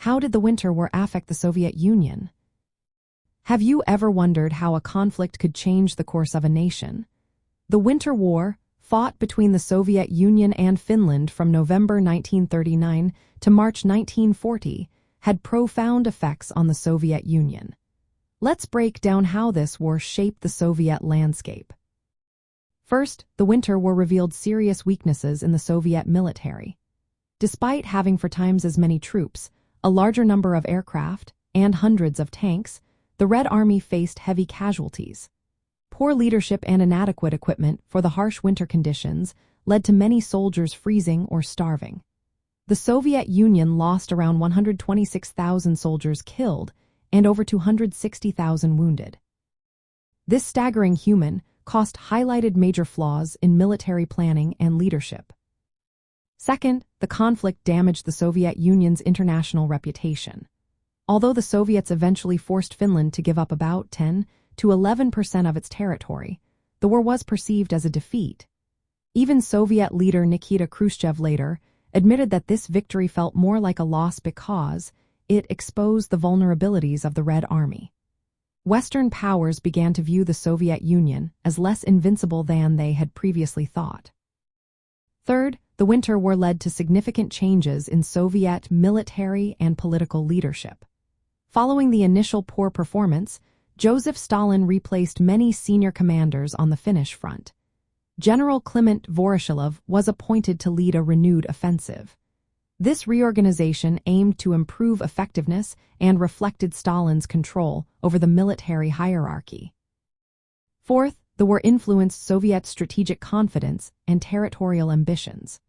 how did the Winter War affect the Soviet Union? Have you ever wondered how a conflict could change the course of a nation? The Winter War, fought between the Soviet Union and Finland from November 1939 to March 1940, had profound effects on the Soviet Union. Let's break down how this war shaped the Soviet landscape. First, the Winter War revealed serious weaknesses in the Soviet military. Despite having 4 times as many troops, a larger number of aircraft, and hundreds of tanks, the Red Army faced heavy casualties. Poor leadership and inadequate equipment for the harsh winter conditions led to many soldiers freezing or starving. The Soviet Union lost around 126,000 soldiers killed and over 260,000 wounded. This staggering human cost highlighted major flaws in military planning and leadership. Second, the conflict damaged the Soviet Union's international reputation. Although the Soviets eventually forced Finland to give up about 10 to 11% of its territory, the war was perceived as a defeat. Even Soviet leader Nikita Khrushchev later admitted that this victory felt more like a loss because it exposed the vulnerabilities of the Red Army. Western powers began to view the Soviet Union as less invincible than they had previously thought. Third, the Winter War led to significant changes in Soviet military and political leadership. Following the initial poor performance, Joseph Stalin replaced many senior commanders on the Finnish front. General Kliment Voroshilov was appointed to lead a renewed offensive. This reorganization aimed to improve effectiveness and reflected Stalin's control over the military hierarchy. Fourth, the war influenced Soviet strategic confidence and territorial ambitions.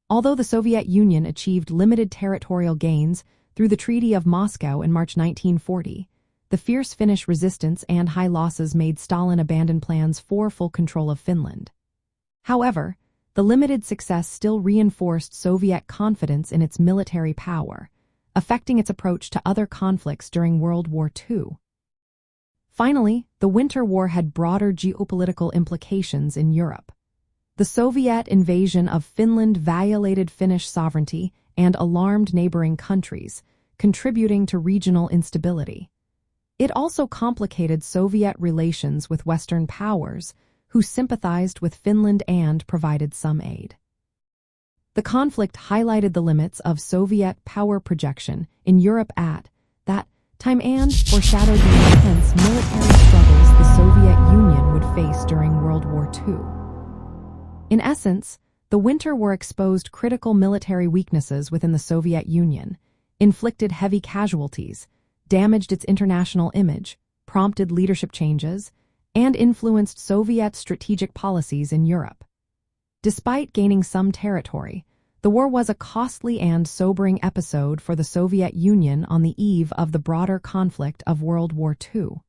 Although the Soviet Union achieved limited territorial gains through the Treaty of Moscow in March 1940, the fierce Finnish resistance and high losses made Stalin abandon plans for full control of Finland. However, the limited success still reinforced Soviet confidence in its military power, affecting its approach to other conflicts during World War II. Finally, the Winter War had broader geopolitical implications in Europe. The Soviet invasion of Finland violated Finnish sovereignty and alarmed neighboring countries, contributing to regional instability. It also complicated Soviet relations with Western powers, who sympathized with Finland and provided some aid. The conflict highlighted the limits of Soviet power projection in Europe at that time and foreshadowed the intense military struggles the Soviet Union would face during World War II. In essence, the Winter War exposed critical military weaknesses within the Soviet Union, inflicted heavy casualties, damaged its international image, prompted leadership changes, and influenced Soviet strategic policies in Europe. Despite gaining some territory, the war was a costly and sobering episode for the Soviet Union on the eve of the broader conflict of World War II.